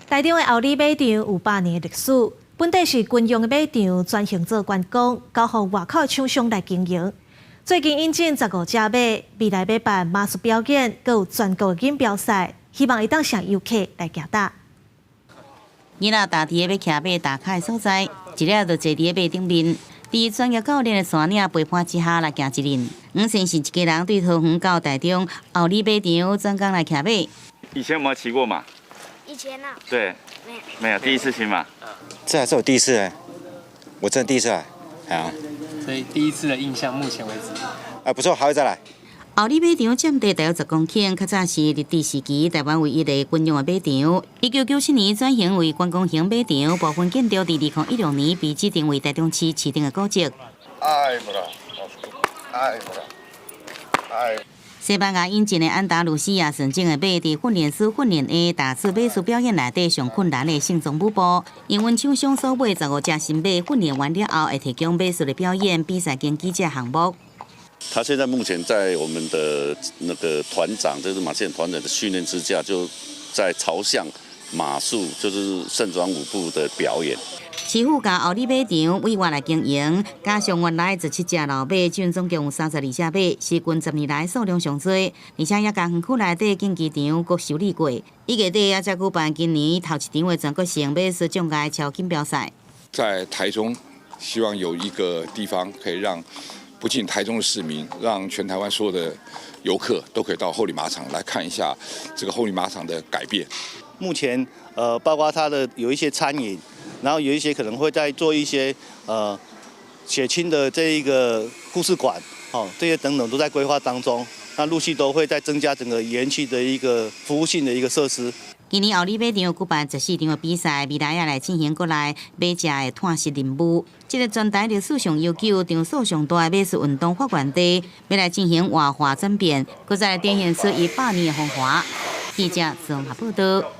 台中的后里马场有100年的历史，本地是军用的马场，转型做观光，交予外口的厂商来经营。最近引进15只马，未来要办马术表演，还有全国的锦标赛，希望会当向游客来行搭。囡仔大伫个要骑马打卡的所在，一日就坐伫个马顶面，伫专业教练的带领陪伴之下来行一轮。先是一家人对桃园到台中后里马场专工来骑马。以前有没有骑过马？以前啊，对，没有，第一次骑马。这还是我第一次哎，我真的第一次来，啊。所以第一次的印象，目前为止，不错，还会再来。后里马场占地大约10公顷，较早是日治时期台湾唯一的军用的马场。1997年转型为观光型马场，部分建筑伫2016年被指定为台中市市定的古迹。西班牙引进的安达卢西亚纯正的马，伫训练师训练的大致马术表演内底上困难的性总舞步。因阮厂商所买15只新马，训练完了后会提供马术的表演、比赛跟记者项目。他现在目前在我们的那个团长，就是马建团长的训练之下，就在朝向马术，就是盛装舞步的表演。市府甲后里马场委外来经营，加上原来17只老马，总共有32只马，是近10年来数量上多，而且也甲园区内底竞技场各修理过。伊月底也才举办今年头一场的全国性马术障碍超锦标赛。在台中，希望有一个地方可以让不仅台中的市民，让全台湾所有的游客都可以到后里马场来看一下这个后里马场的改变。目前包括它的有一些餐饮，然后有一些可能会在做一些血亲的这一个故事馆，这些等等都在规划当中。那陆续都会再增加整个园区的一个服务性的一个设施。今年后里马场有举办14场的比赛，未来也来进行国内马只的探视任务。这个全台历史上悠久、场所上大的马术运动发源地，要来进行活化转变，搁再来展现出100年的风华。记者综合报道。